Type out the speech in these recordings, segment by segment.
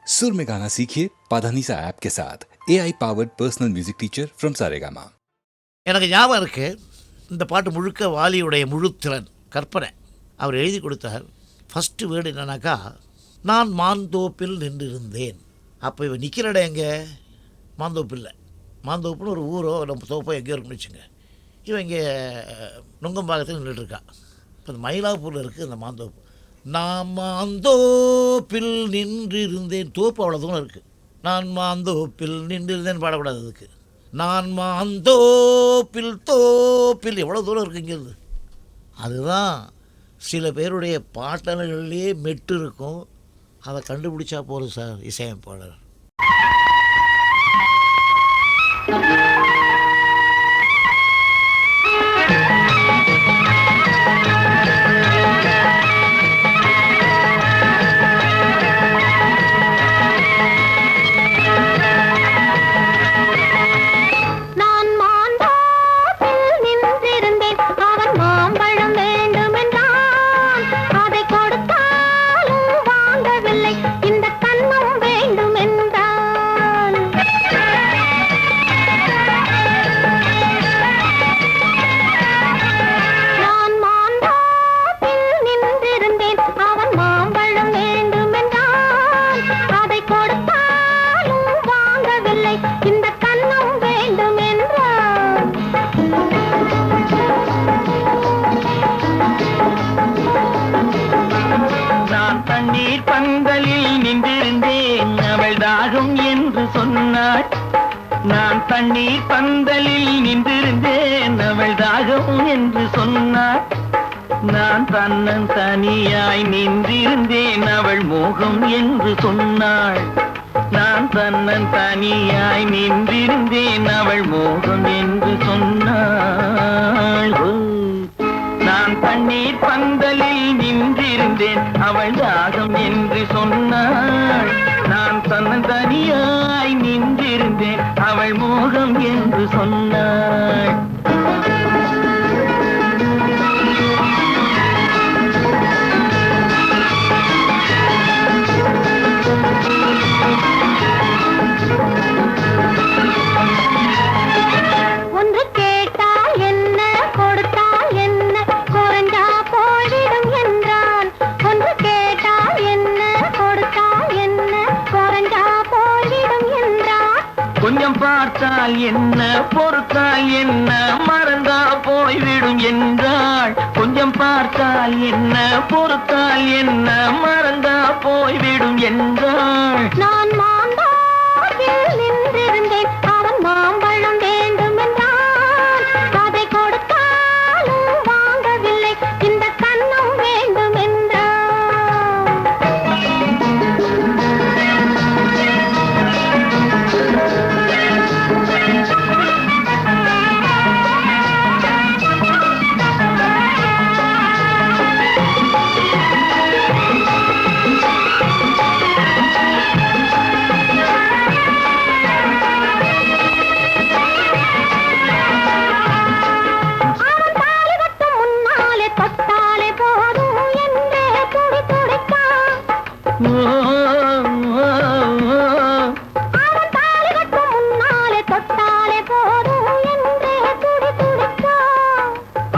सुर में गाना सीखिए पाधानीसा ऐप के साथ AI powered personal music teacher from Saregama. எனக்கு ஞாபகம் இருக்கு, இந்த பாட்டு முழுக்க வாலியுடைய முழுத்திறன் கற்பனை. அவர் எழுதி கொடுத்தார். ஃபஸ்ட்டு வேர்டு என்னன்னாக்கா, நான் மாந்தோப்பில் நின்றிருந்தேன். அப்போ இவன் நிற்கிற இடம் எங்கே? மாந்தோப்பில்லை. மாந்தோப்புன்னு ஒரு ஊரோ நம்ம தோப்போ எங்கேயோ இருக்குன்னு வச்சுங்க. இவன் இங்கே நுங்கம்பாக்கத்தில் நின்றுட்டுருக்கான். இப்போ இந்த மயிலாப்பூரில் இருக்குது இந்த மாந்தோப்பு. நான் மாந்தோப்பில் நின்றிருந்தேன். தோப்பு அவ்வளோ தூரம் இருக்குது. நான் மாந்தோப்பில் நின்றிருந்தேன் பாடக்கூடாது. அதுக்கு நான் மாந்தோப்பில் தோப்பில் எவ்வளோ தூரம் இருக்குது இங்கேருந்து. அதுதான் சில பேருடைய பாட்டல்கள்லேயே மெட்டு இருக்கும். அதை கண்டுபிடிச்சா போதும் சார் இசையமைப்பாளர். நான் தண்ணீர் பந்தலில் நின்றிருந்தேன், அவள் தாகம் என்று சொன்னாள். நான் தன்னன் தனியாய் நின்றிருந்தேன், அவள் மோகம் என்று சொன்னாள். நான் தன்னன் தனியாய் நின்றிருந்தேன், அவள் மோகம் என்று சொன்னாள். நான் தண்ணீர் பந்தலில் நின்றிருந்தேன், அவள் தாகம் என்று சொன்னாள். நான் தன்னன் தனியாய் நின்றிருந்தேன், அவள் மோகம் என்று சொன்னாள். ஒன்று கேட்டால் என்ன, கொடுத்தால் என்ன, குறைஞ்சா போய்விடும் என்றான். ஒன்று கேட்டால் என்ன, கொடுத்தால் என்ன, குறைஞ்சா போய்விடும் என்றான். கொஞ்சம் பார்த்தால் என்ன, பொறுத்தால் என்ன, மறந்தா போய்விடும் என்றாள். கொஞ்சம் பார்த்தால் என்ன, பொறுத்தால் என்ன, மறந்தா போய்விடும் என்றாள். நான் மாந்தோப்பில் நின்றிருந்தேன், அவன் மாம்பழம் வேண்டும் என்றான். அதை கொடுத்தாலும் வாங்கவில்லை, இந்த கன்னம் வேண்டும் என்றான்.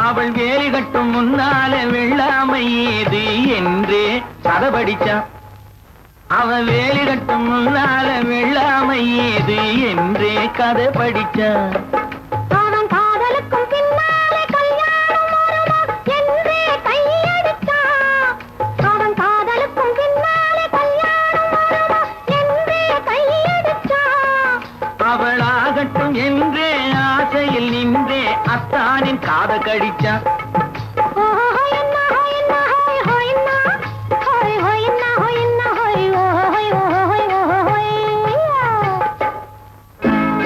அவள் வேலி கட்டும் முன்னாலே வெள்ளாமை ஏது என்றே கதை படிச்சான். அவள் வேலி கட்டும் முன்னாலே வெள்ளாமை ஏது என்றே கதை படிச்சான். அவன் காதலுக்கும் பின்னாலே கல்யாணம் வருமா என்றே கையடிச்சான். அவன் காதலுக்கும் பின்னாலே கல்யாணம் வருமா என்றே கையடிச்சான். அவளாகட்டும் என்றே ஆசையில் நின்றே அத்தானின் காத கடிச்சான்.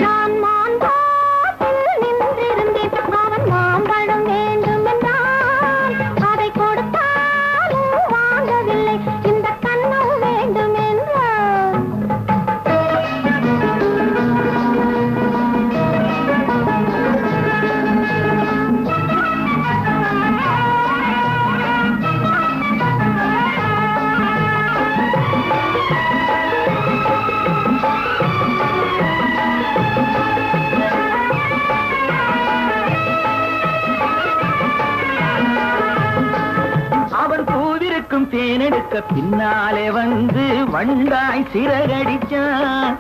நான் மாந்தோப்பில் நின்றிருந்தேன், அவன் மாம்பழம் வேண்டும் என்றான். அதை கொடுத்தாலும் வாங்கவில்லை, இந்த கன்னம் வேண்டும் என்றான். தேனெடுக்க பின்னாலே வந்து வண்டாய் சிறகடிச்சான்.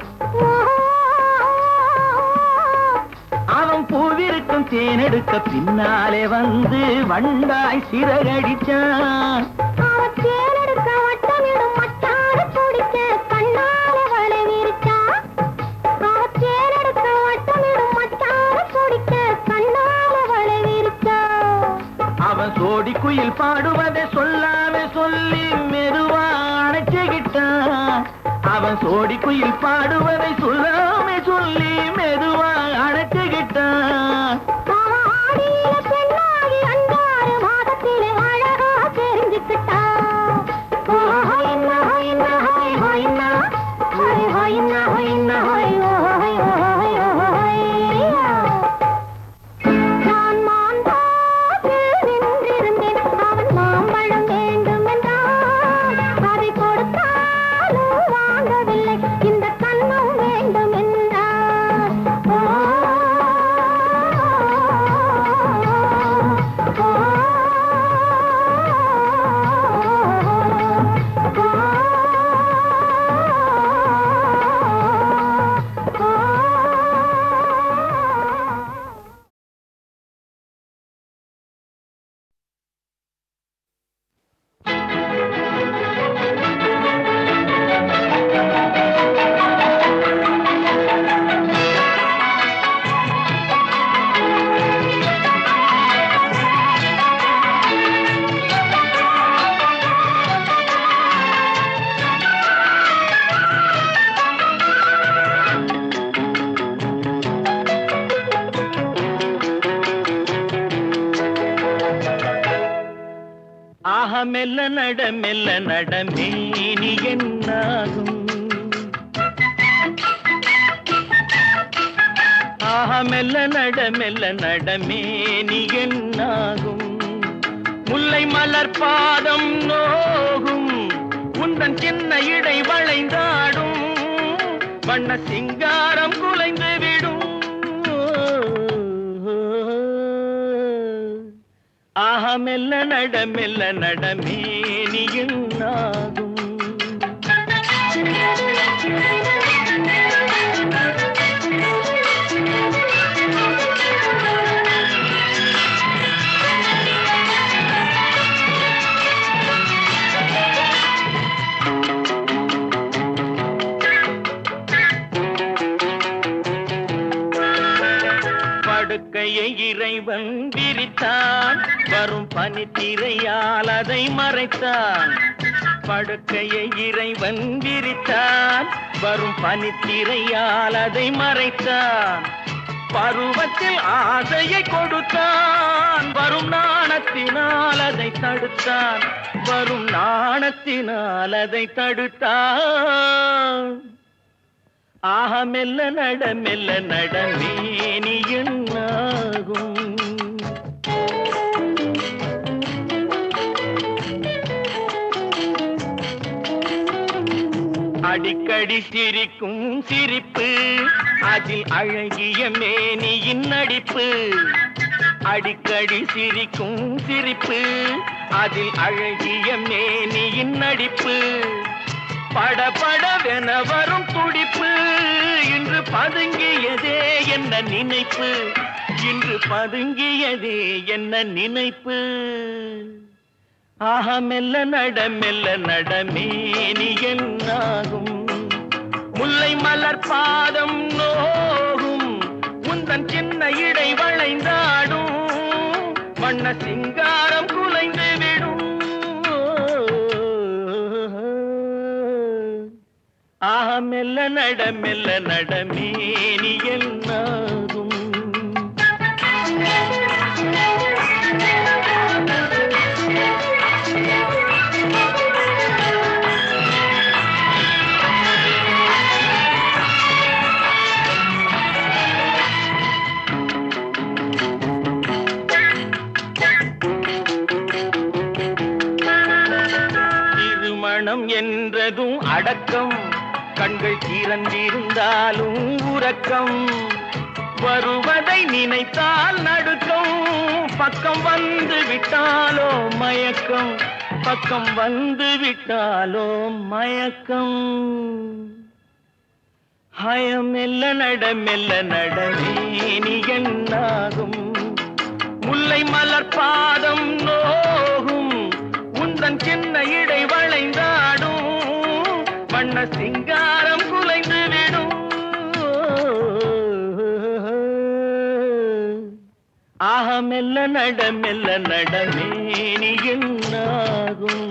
அவன் பூவிருக்கும் தேனெடுக்க பின்னாலே வந்து வண்டாய் சிறகடிச்சான். தேனெடுக்க வட்டமிடும் மட்டார பிடிக்க கண்ணாலே வலை விரிச்சான். தேனெடுக்க வட்டமிடும் மட்டார பிடிக்க கண்ணாலே வலை விரிச்சான். அவன் சோடி குயில் பாடுவதை சொல்லாம சொல்லி மெதுவா அணைச்சுக்கிட்டான். அவன் சோடி குயில் பாடுவதை சொல்லாம சொல்லி மெதுவா அணைச்சுக்கிட்டான். ஆடியில பெண்ணாகி 5 மாதத்திலே அழகா தெரிஞ்சுக்கிட்டான். நான் மாந்தோப்பில் நின்றிருந்தேன். அவன் மாம்பழம் வேண்டும் என்றான். அதை கொடுத்தாலும் வாங்கவில்லை. இந்த கன்னம் வேண்டும் என்றான். ஆஹ மெல்ல நட மேனி என்னாகும். ஆஹ மெல்ல நட மேனி என்னாகும். முல்லை மலர் பாதம் நோகும். உந்தன் சின்ன இடை வளைந்தாடும். வண்ண சிங்காரம் குலைந்து விடும். ஆஹ மெல்ல நட மேனி என்னாகும். படுக்கையை இறைவன் விரித்தான். வரும் பனித்திரையால் அதை மறைத்தான். படுக்கையை இறைவன் விரித்தான். வரும் பனித்திரையால் அதை மறைத்தான். பருவத்தில் ஆசையை கொடுத்தான். வரும் நாணத்தினால் அதை தடுத்தான். வரும் நாணத்தினால் அதை தடுத்தான். ஆஹ மெல்ல நட மேனி என்னாகும். அடிக்கடி சிரிக்கும் சிரிப்பு. அதில் அழகிய மேனியின் நடிப்பு. அடிக்கடி சிரிக்கும் சிரிப்பு. அதில் அழகிய மேனியின் நடிப்பு. படபடவென வரும் துடிப்பு. இன்று பதுங்கியதே என்ன நினைப்பு. இன்று பதுங்கியதே என்ன நினைப்பு. ஆஹ மெல்ல நட மேனி என்னாகும். முல்லை மலர் பாதம் நோகும். உந்தன் சின்ன இடை வளைந்தாடும். வண்ண சிங்காரம் குலைந்து விடும். ஆஹ மெல்ல நட மேனி என்னாகும். திருமணம் என்றதும் அடக்கம். கண்கள் திறந்திருந்தாலும் உறக்கம். வருவதை நினைத்தால் நடுக்கம். பக்கம் வந்து விட்டாலோ மயக்கம். பக்கம் வந்து விட்டாலோ மயக்கம். மெல்ல நடமே நீ என்னாகும். முல்லை மலர் பாதம் நோகும். உந்தன் சின்ன இடை வளைந்தாடும். வண்ண சிங்காரம் குலைந்து விடும். மெல்ல நடமே நீ என்னாகும்.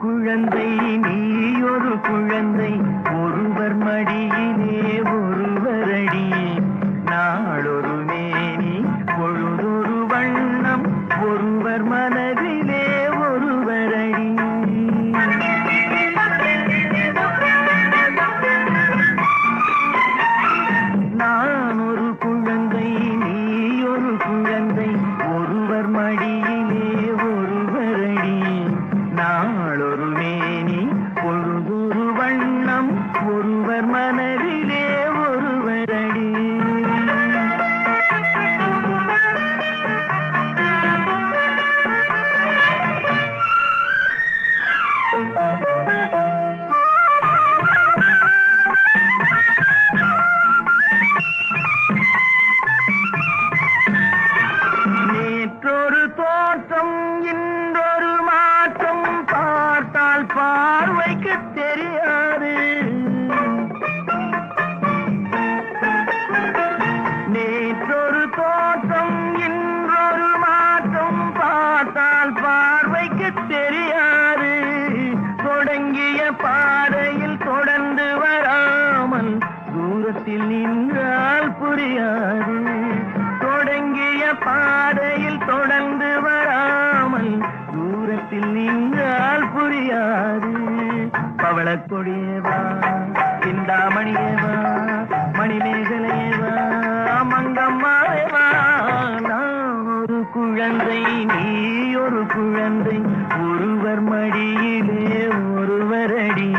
குழந்தை நீ ஒரு குழந்தை ஒருவர் மடியிலே ஒருவரடி. நாளொரு மேனி பொழுதொரு வண்ணம் ஒருவர் மனதிலே ஒருவரடி. நான் ஒரு குழந்தை நீ ஒரு குழந்தை ஒருவர் மடியிலே ஒருவரடி. நாளொரு மேனி பொழுதொரு வண்ணம் ஒருவர் மனதிலே ஒருவரடி. நேற்றொரு தோற்றம் இன்றொரு மாற்றம் பார்த்தால் பார்வைக்கு தெரியாது. நேற்றொரு தோற்றம் இன்றொரு மாற்றம் பார்த்தால் பார்வைக்கு தெரியாது. தொடங்கிய பாதையில் தொடர்ந்து வராமல் தூரத்தில் நின்றால் புரியாது. தொடங்கிய பாதையில் தொடர்ந்து வராமல் தூரத்தில் நின்றால் புரியாது. பவளக் கொடியேவா சிந்தாமணியேவா மணிமேகலையேவா மங்கம்மாவேவா. நான் ஒரு குழந்தை நீ ஒரு குழந்தை ஒருவர் மடியிலே ஒருவரடி.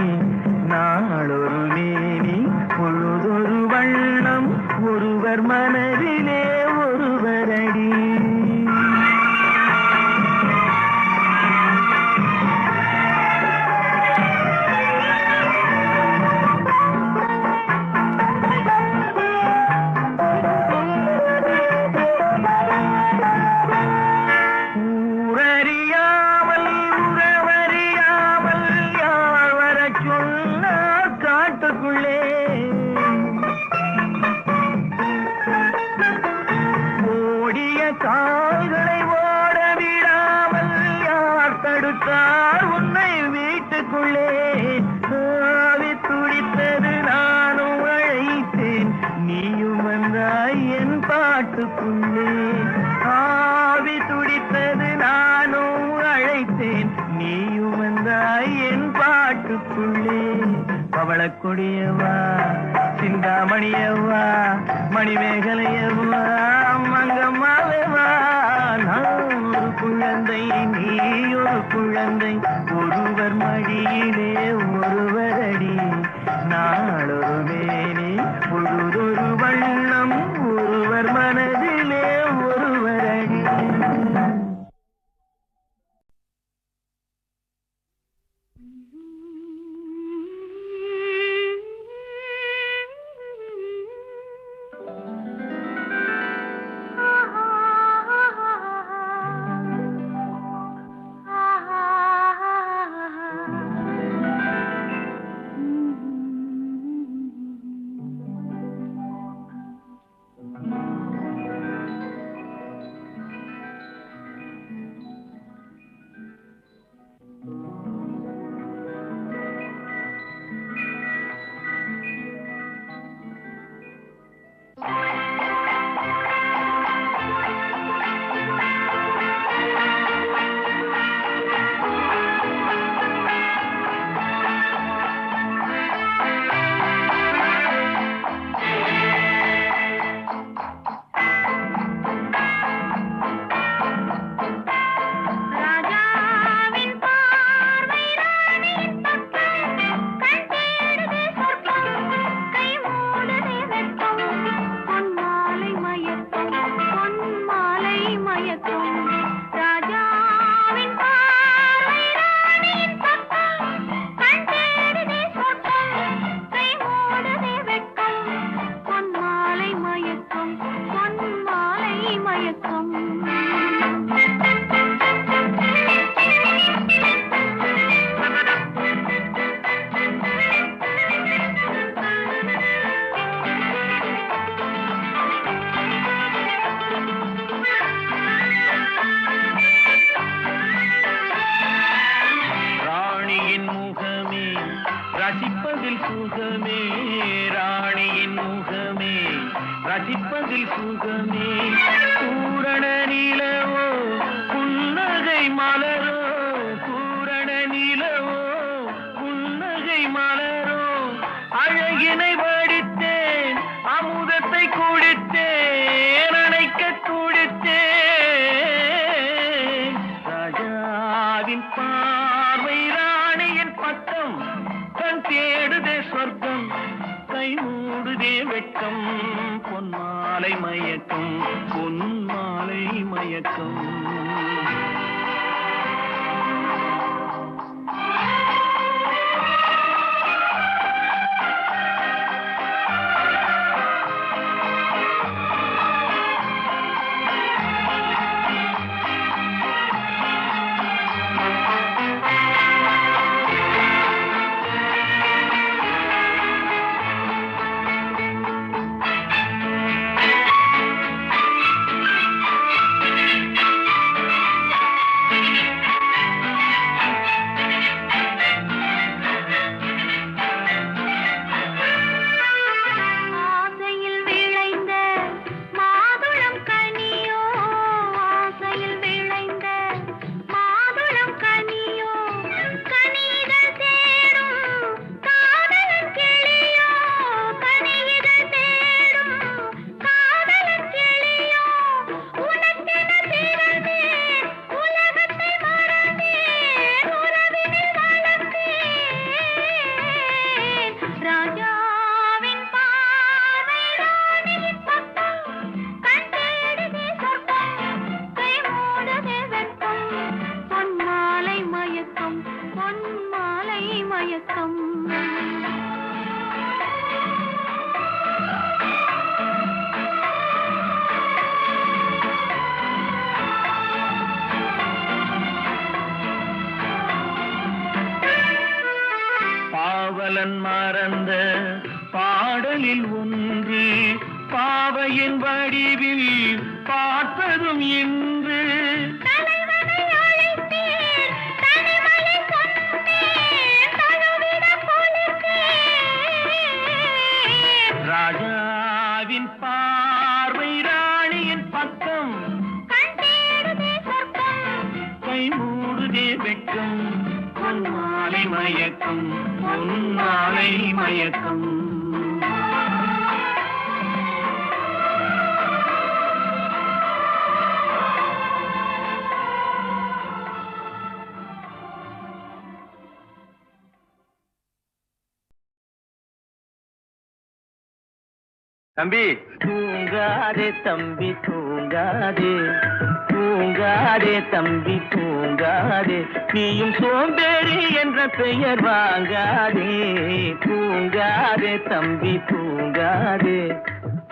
நாளொரு மேனி பொழுதொரு வண்ணம் ஒருவர் மனதிலே ஒருவரடி. ஊரறியாமல் உறவறியாமல் யார் வரச் சொன்னார் காட்டுக்குள்ளே. ஓடிய கால்களை ஓட விடாமல் யார் தடுத்தார் உன்னை வீட்டுக்குள்ளே. ஆவி துடித்தது நானும் அழைத்தேன் நீயும் வந்தாய் என் பாட்டுக்குள்ளே. ஆவி துடித்தது நானும் அழைத்தேன் நீயும் வந்தாய் என் பாட்டுக்குள்ளே. பவளக் கொடியவா சிந்தாமணியவா மணிமேகலையவா மங்கம்மாவேவா. நான் ஒரு குழந்தை நீ ஒரு குழந்தை ஒருவர் மடியிலே ஒருவரடி. நாளொரு மேனி பொழுதொரு வண்ணம் ஒருவர் மனதிலே ஒருவரடி. ரசிப்பதில் சுகமே ராணியின் முகமே ரசிப்பதில் சுகமே பூரண நிலவோ புன்னகை மலரோ பூரண நிலவோ புன்னகை மலரோ அழகினை வடித்தேன் அமுதத்தை குடித்தேன் அணைக்க குடித்தேன் ராஜாவின் பார்வை ராணியின் பக்கம் கண் தேடுதே சொர்க்கம் கை மூடுதே வெட்கம் பொன்மாலை மயக்கம் பொன்மாலை மயக்கம் பாவலன் மறந்த பாடலில் ஒன்று பாவையின் வடிவில் பார்த்ததும் இன்று ராஜாவின் பார்வை ராணியின் பக்கம் கை மூடுதே வெட்கம் பொன்மாலை மயக்கம் பொன்மாலை மயக்கம் தம்பி தூங்காதே தம்பி தூங்காதே தூங்காதே தம்பி தூங்காதே நீயும் சோம்பேறி என்ற பெயர் வாங்காதே தூங்காதே தம்பி தூங்காதே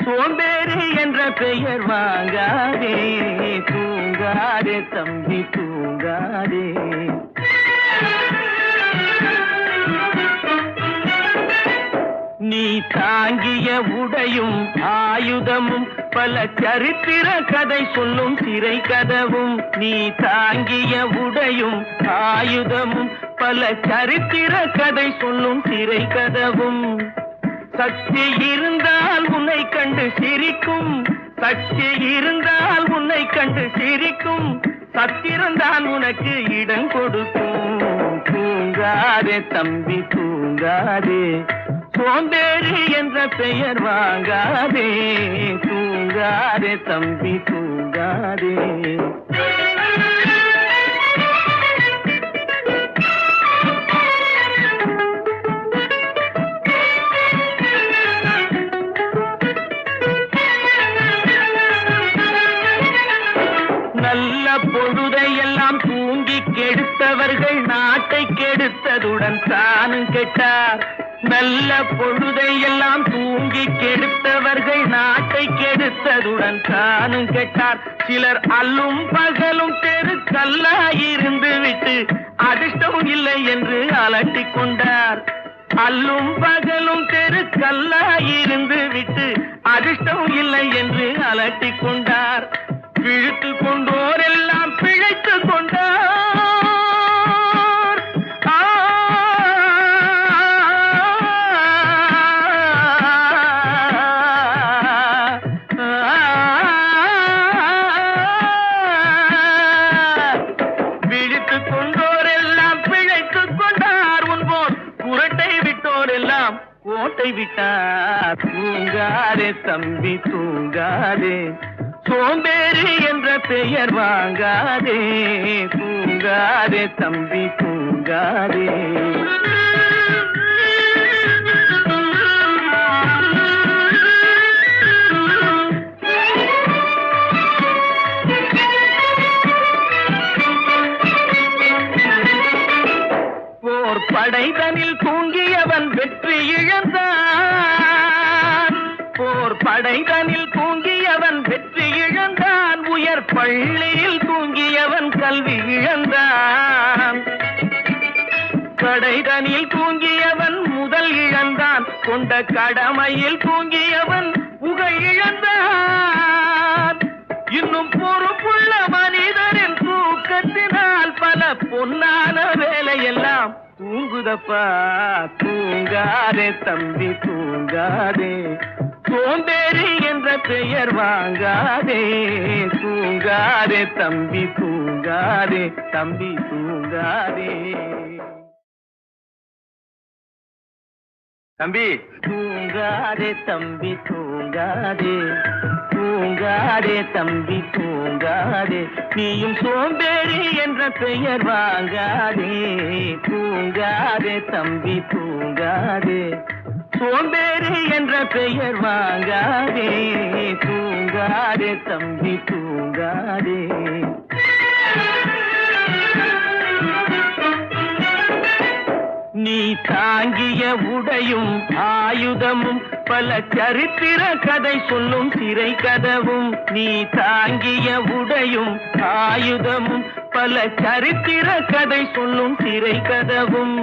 சோம்பேறி என்ற பெயர் வாங்காதே தூங்காதே தம்பி தூங்காதே நீ தாங்கிய உடையும் ஆயுதமும் பல சரித்திர கதை சொல்லும் சிறை கதவும் நீ தாங்கிய உடையும் ஆயுதமும் பல சரித்திர கதை சொல்லும் சிறை கதவும் சக்தி இருந்தால் உன்னை கண்டு சிரிக்கும் சக்தி இருந்தால் உன்னை கண்டு சிரிக்கும் சத்திரந்தான் உனக்கு இடம் கொடுக்கும் தூங்காதே தம்பி தூங்காதே சோம்பேறி என்ற பெயர் வாங்காதே தூங்காதே தம்பி தூங்காதே நல்ல பொழுதையெல்லாம் தூங்கி கெடுத்தவர்கள் நாட்டை கெடுத்ததுடன் தானும் கெட்டார் நல்ல பொழுதையெல்லாம் தூங்கி கெடுத்தவர்கள் நாட்டை கெடுத்ததுடன் தானும் கெட்டார் சிலர் அல்லும் பகலும் தெருக்கல்லாயிருந்து விட்டு அதிர்ஷ்டம் இல்லை என்று அலட்டிக் கொண்டார் அல்லும் பகலும் தெருக்கல்லாயிருந்து விட்டு அதிர்ஷ்டம் இல்லை என்று அலட்டிக் கொண்டார் பிழைத்து கொண்டோர் எல்லாம் பிழைத்து கொண்டார் கோட்டை விட்டார் தூங்காதே தம்பி தூங்காதே, சோம்பேறி என்ற பெயர் வாங்காதே, தூங்காதே தம்பி தூங்காதே. படைதனில் தூங்கியவன் வெற்றி இழந்தான், போர் படைதனில் தூங்கியவன் வெற்றி இழந்தான், உயர் பள்ளியில் தூங்கியவன் கல்வி இழந்தான். படைதனில் தூங்கியவன் முதல் இழந்தான், கொண்ட கடமையில் தூங்கியவன் புகழ் இழந்தான். இன்னும் பொறுப்புள்ள மனிதரின் தூக்கத்தினால் பல பொன்னான வேலையெல்லாம் தூங்குதப்பா, தூங்காதே தம்பி தூங்காதே, சோம்பேறி என்ற பெயர் வாங்காதே, தூங்காதே தம்பி தூங்காதே, தம்பி தூங்காதே. தம்பி தூங்காதே தம்பி தூங்காதே, தூங்காதே தம்பி தூங்காதே, நீயும் சோம்பேறி என்ற பெயர் வாங்காதே, தூங்காதே தம்பி தூங்காதே, சோம்பேறி என்ற பெயர் வாங்காதே, தூங்காதே தம்பி தூங்காதே. நீ தாங்கிய உடையும் ஆயுதமும் பல சரித்திர கதை சொல்லும் சிறை கதவும், நீ தாங்கிய உடையும் ஆயுதமும் பல சரித்திர கதை சொல்லும் சிறை கதவும்,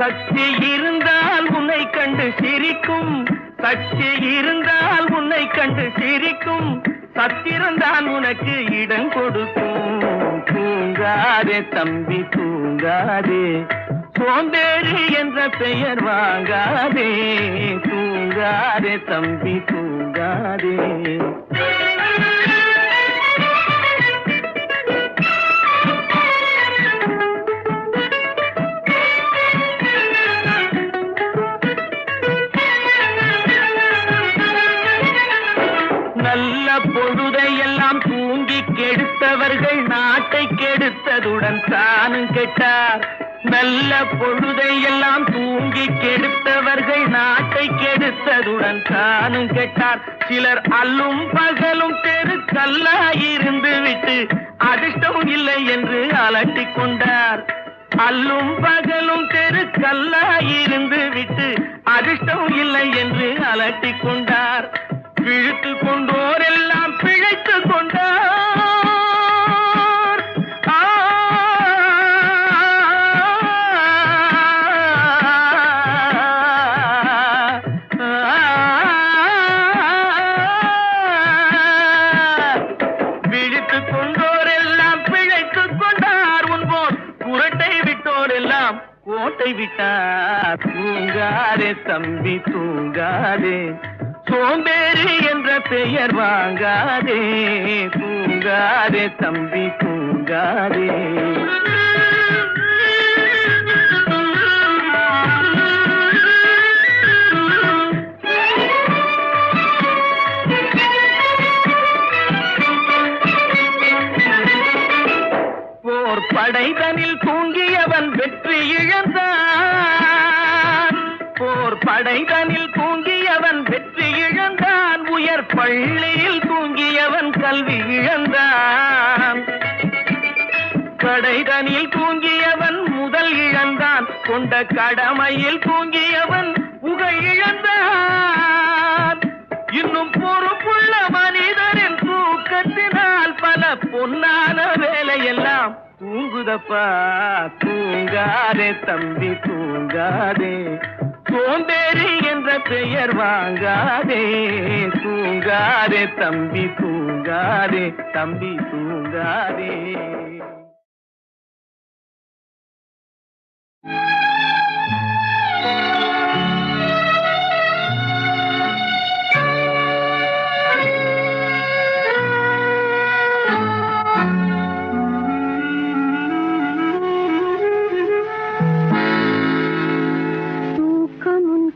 சக்தி இருந்தால் உன்னை கண்டு சிரிக்கும், சக்தி இருந்தால் உன்னை கண்டு சிரிக்கும், சத்திரந்தான் உனக்கு இடம் கொடுக்கும், தூங்காதே தம்பி தூங்காதே, சோம்பேறி என்ற பெயர் வாங்காதே, தூங்காதே தம்பி தூங்காதே. நல்ல பொழுதையெல்லாம் தூங்கி கெடுத்தவர்கள் நாட்டை கெடுத்ததுடன் தானும் கெட்டார், நல்ல பொழுதையெல்லாம் தூங்கி கெடுத்தவர்கள் நாட்டை கெடுத்ததுடன் தானும் கெட்டார். சிலர் அல்லும் பகலும் தெருக்கல்லாயிருந்து விட்டு அதிர்ஷ்டம் இல்லை என்று அலட்டிக் கொண்டார், அல்லும் பகலும் தெருக்கல்லாயிருந்து விட்டு அதிர்ஷ்டம் இல்லை என்று அலட்டிக் கொண்டார். பிழைத்து கொண்டோரெல்லாம் பிழைத்து கொண்டார், கோட்டை விட்டார் தூங்காதே தம்பி தூங்காதே, சோம்பேறி என்ற பெயர் வாங்காதே, தூங்காதே தம்பி தூங்காதே. போர் படைதனில் தூங்கியவன் வெற்றி இழந்தான், போர் படைதனில் தூங்கியவன் வெற்றி இழந்தான், உயர் பள்ளியில் தூங்கியவன் கல்வி இழந்தான். படைதனில் தூங்கியவன் முதல் இழந்தான், கொண்ட கடமையில் தூங்கியவன் புகழ் இழந்தான். இன்னும் பொறுப்புள்ள மனிதரின் தூக்கத்தினால் பல பொன்னான வேலையெல்லாம் தூங்குதப்பா, தூங்காதே தம்பி தூங்காதே, சோம்பேறி என்ற பெயர் வாங்காதே, தூங்காதே தம்பி தூங்காதே, தம்பி தூங்காதே.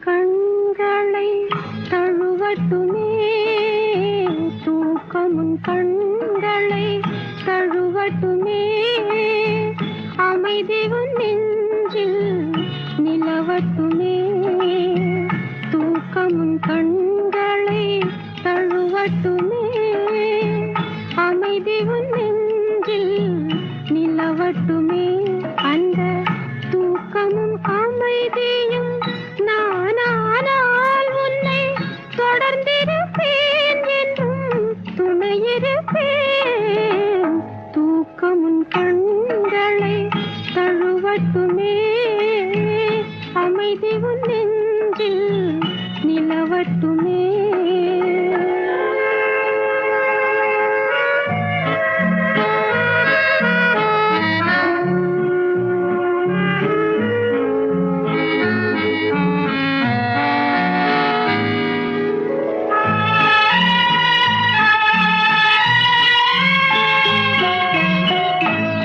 கண் கண்களை தழுவட்டுமே அமைதி உன் நெஞ்சில் நிலவட்டுமே அந்த தூக்கமும் அமைதியும் நானானால் உன்னை தொடர்ந்திருப்பேன் என்றும் துணையிருப்பேன் தூக்கமும் கண்களை தழுவட்டுமே அமைதி உன் நெஞ்சில் நிலவட்டுமே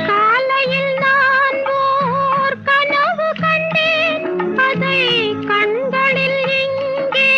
காலையில் நான் ஓர் கனவு கண்டேன் அதை கண்களில் இங்கே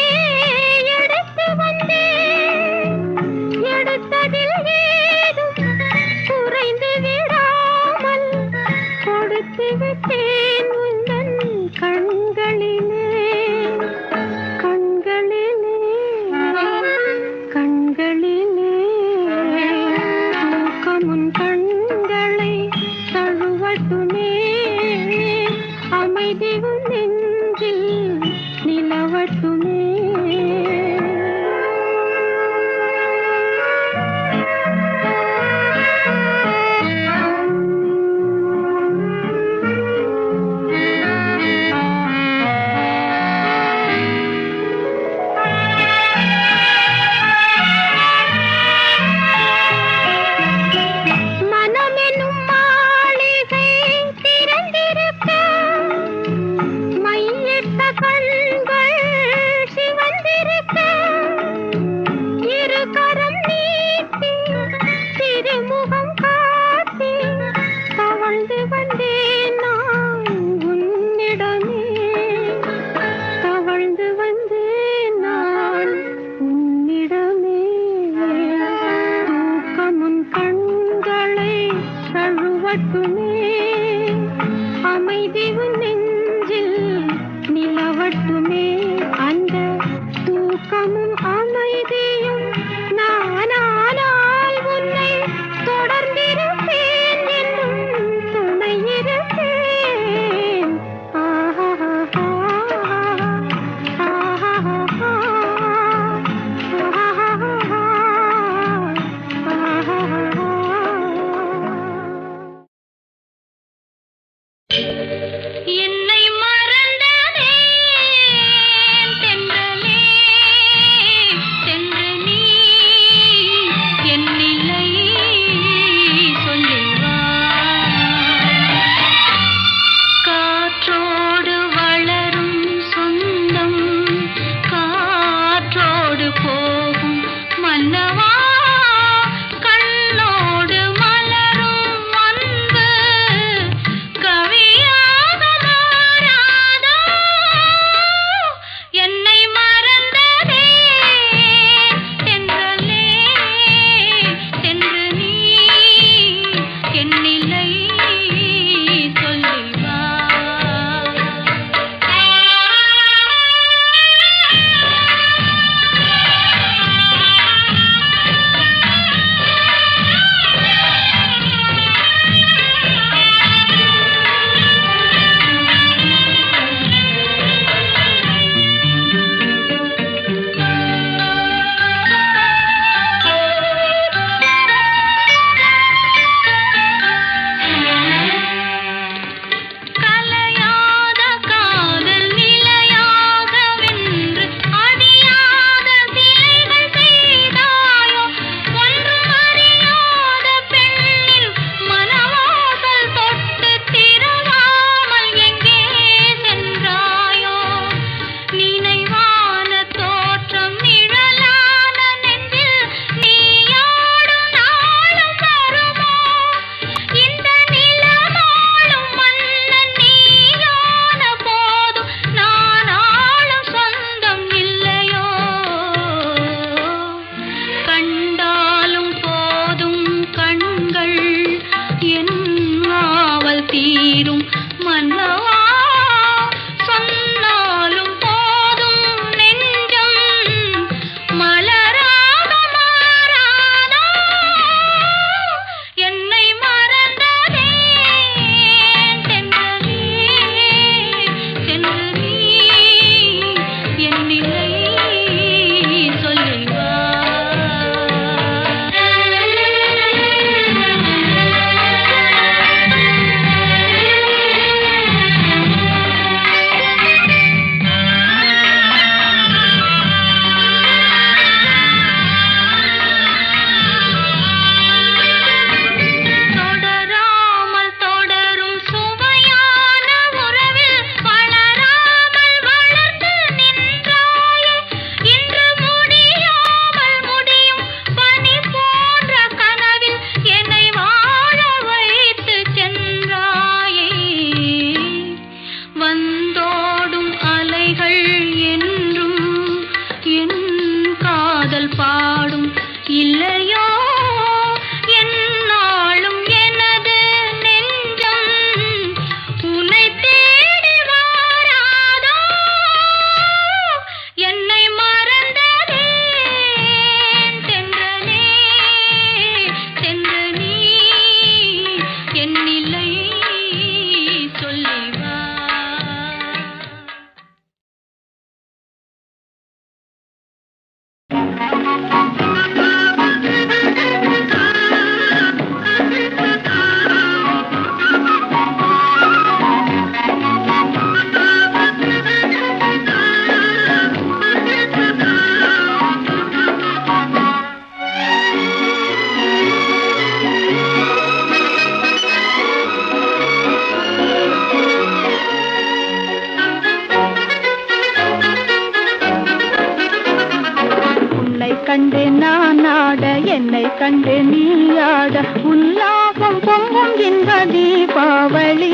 கண்டு நான் ஆட என்னை கண்டு நீ ஆட உல்லாசம் பொங்கும் இன்ப தீபாவளி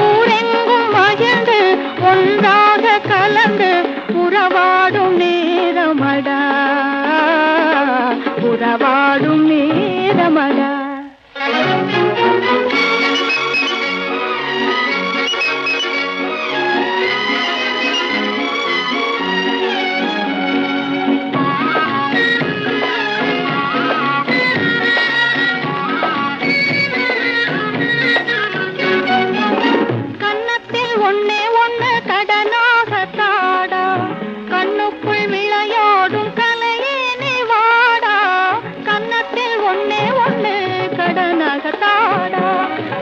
ஊரெங்கும் மகிழ்ந்து ஒன்றாக கலந்து உறவாடும் நேரமடா உறவாடும் நேரமடா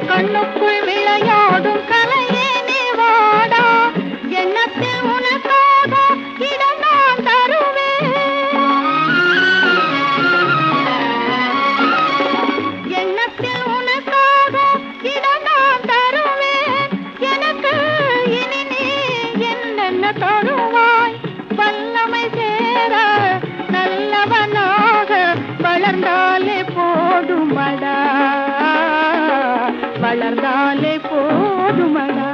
கண்ணுக்குள் விளையாடும் கலையே நீ வாடா எண்ணத்தில் உனக்காக இடம் நான் தருவேன் எண்ணத்தில் உனக்காக இடம் நான் தருவேன் எனக்கு இனி நீ என்னென்ன தருவாய் வல்லமை சேர நல்லவனாக வளர்ந்தாலே போதுமடா வளர்ந்தாலே போதுமடா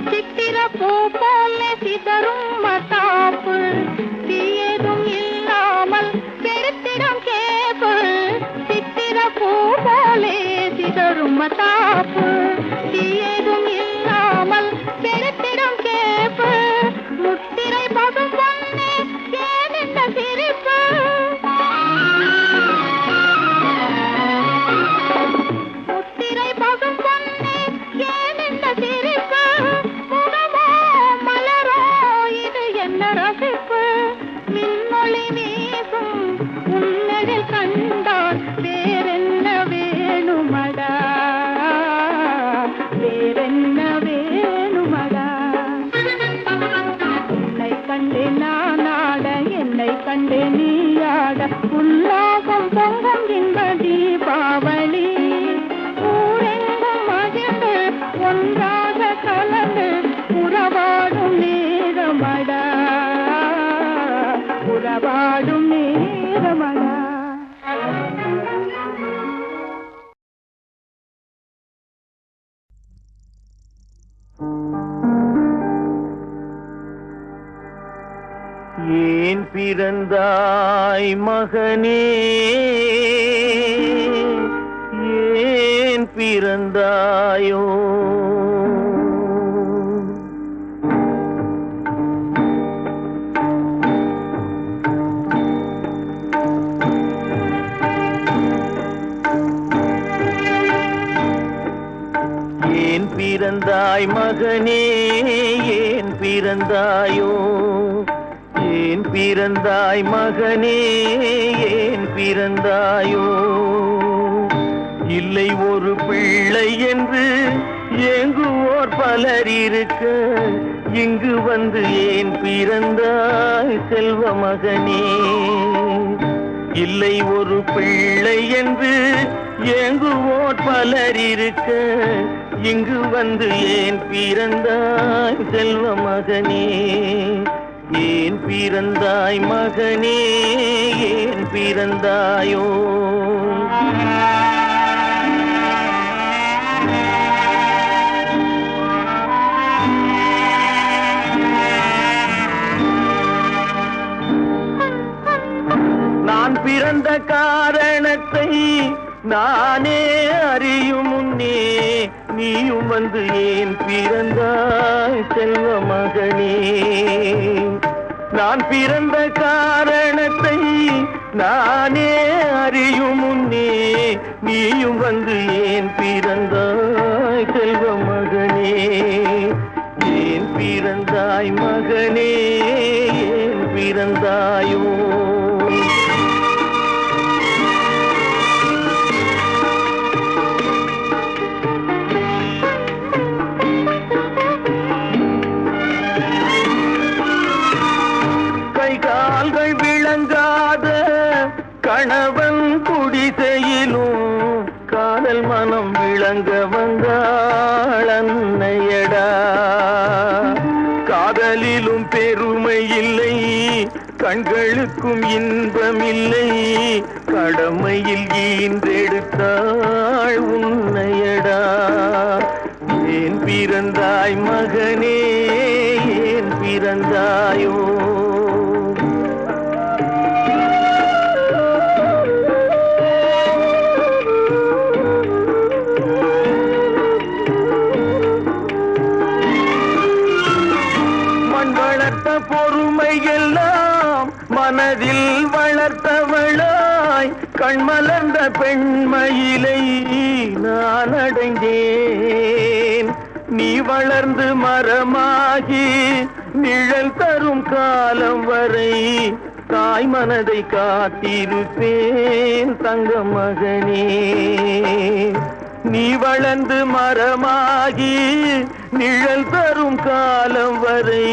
சித்திர பூ போல சிதறும் மத்தாப்பு தீயதும் இல்லாமல் பெருத்திடம் கேப்பு சித்திர பூ போலே சிதறும் மத்தாப்பு தீயதும் இல்லாமல் பெருத்திடம் கேப்பு முத்திரை பசும் பொன்னே ஏன் இந்த சிரிப்பு முத்திரை பசும் பொன்னே ஏன் இந்த சிரிப்பு முகமோ மலரோ இது என்ன ரசிப்பு மின்மொழி வீசும் உன்னதில் கண்டால் வேறென்ன வேணுமடா வேறென்ன வேணுமடா உன்னை கண்டு நான் ஆட என்னை கண்டு நீ ஆட உல்லாசம் பொங்கும் இன்ப தீபாவளி ஊரெங்கும் மகிழ்ந்து ஒன்றாக கலந்து உறவாடும் நேரமடா உறவாடும் நேரமடா ஏன் பிறந்தாய் மகனே ஏன் பிறந்தாயோ ஏன் பிறந்தாய் மகனே ஏன் பிறந்தாயோ ஏன் பிறந்தாய் மகனே ஏன் பிறந்தாயோ இல்லை ஒரு பிள்ளை என்று ஏங்குவோர் பலர் இருக்க இங்கு வந்து ஏன் பிறந்தாய் செல்வ மகனே இல்லை ஒரு பிள்ளை என்று ஏங்குவோர் பலர் இருக்க இங்கு வந்து ஏன் பிறந்தாய் செல்வ மகனே ஏன் பிறந்தாய் மகனே ஏன் பிறந்தாயோ நான் பிறந்த காரணத்தை நானே அறியும் முன்னே நீயும் வந்து ஏன் பிறந்தாய் செல்வ மகனே. நான் பிறந்த காரணத்தை நானே அறியும் முன்னே நீயும் வந்து ஏன் பிறந்தாய் செல்வ மகனே. ஏன் பிறந்தாய் மகனே, ஏன் பிறந்தாயோ. கால்கள் விளங்காத கணவன் குடிசையிலும் காதல் மனம் விளங்க வந்தாள் அன்னையடா. காதலிலும் பெருமை இல்லை, கண்களுக்கும் இன்பமில்லை, கடமையில் ஈன்றெடுத்தாள் உன்னையடா. ஏன் பிறந்தாய் மகனே, ஏன் பிறந்தாயோ. பொறுமை எல்லாம் மனதில் வளர்த்தவளாய் கண்மலர்ந்த பெண்மயிலை நான் அடைந்தேன். நீ வளர்ந்து மரமாகி நிழல் தரும் காலம் வரை தாய் மனதை காத்திருப்பேன் தங்க மகனே. நீ வளர்ந்து மரமாகி நிழல் தரும் காலம் வரை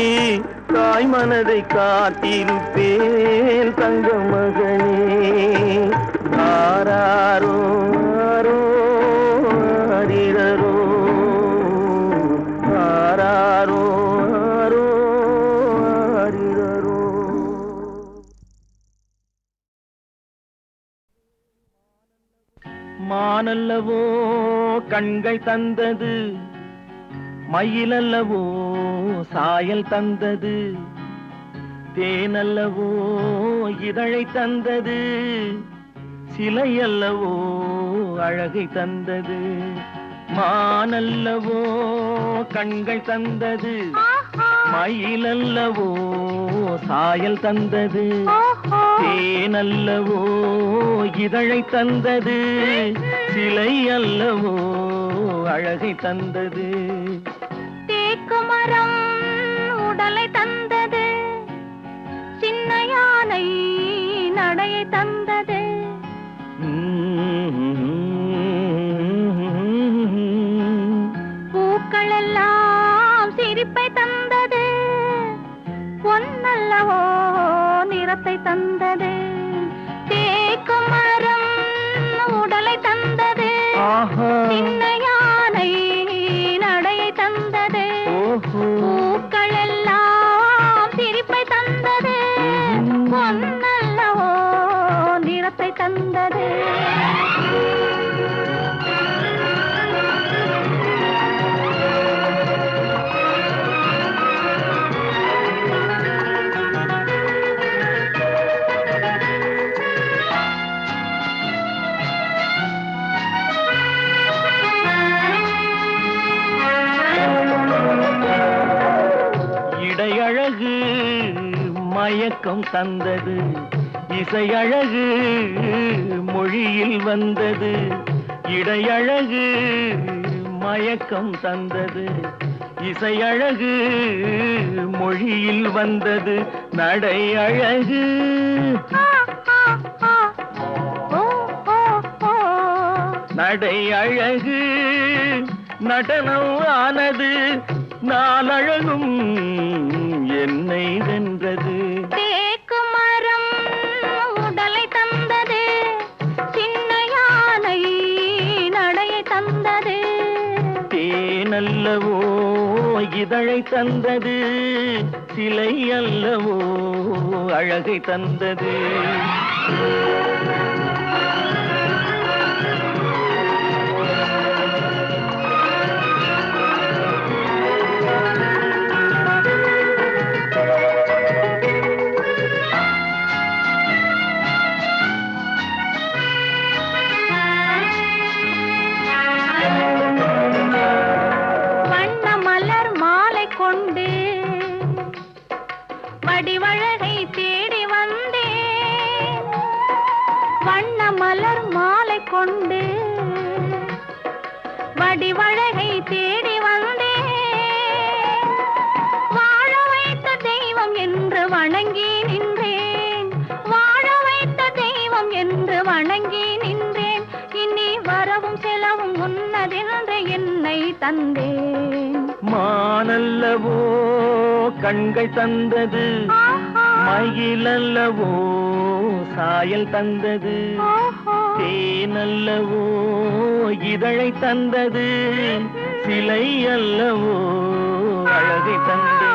தாய் மனதை காத்திருப்பேன் தங்க மகனே. ஆராரோ ஆரோ ஆரிரரோ, ஆராரோ ஆரோ ஆரிரரோ. மானல்லவோ கண்கள் தந்தது, மயிலல்லவோ சாயல் தந்தது, தேனல்லவோ இதழை தந்தது, சிலையல்லவோ அழகை தந்தது. மானல்லவோ கண்கள் தந்தது, மயிலல்லவோ சாயல் தந்தது, தேனல்லவோ இதழை தந்தது, சிலை அல்லவோ அழகை தந்தது. தேக்குமரம் உடலை தந்தது, சின்ன யானை நடையை தந்தது. பூக்கள் எல்லாம் சிரிப்பை தந்தது, பொன்னல்லவோ நிறத்தை தந்தது. தேக்குமரம் உடலை தந்தது, சின்ன யானை நடையை தந்தது. பூக்கள் எல்லாம் சிரிப்பை தந்தது, பொன்னல்லவோ நிறத்தை தந்தது. இடையழகு மயக்கம் தந்தது, இசையழகு மொழியில் வந்தது. இடையழகு மயக்கம் தந்தது, இசையழகு மொழியில் வந்தது. நடை அழகு நடை அழகு நடனம் ஆனது, நாளழகும் என்னை வென்றது. தேக்குமரம் உடலை தந்தது, சின்ன யானை நடையை தந்தது. தேனல்லவோ இதழை தந்தது, சிலை அல்லவோ அழகை தந்தது. கொண்டு வடிவழகை தேடி வந்தேன். வண்ண மலர் மாலை கொண்டு வடிவழகை தேடி வந்தேன். வாழ வைத்த தெய்வம் என்று வணங்கி நின்றேன். வாழ வைத்த தெய்வம் என்று வணங்கி நின்றேன். இனி வரவும் செலவும் உன்னதென்று என்னை தந்தேன். மானல்லவோ கண்கள் தந்தது, மயிலல்லவோ சாயல் தந்தது, தேனல்லவோ இதழை தந்தது, சிலை அல்லவோ அழகை தந்தது.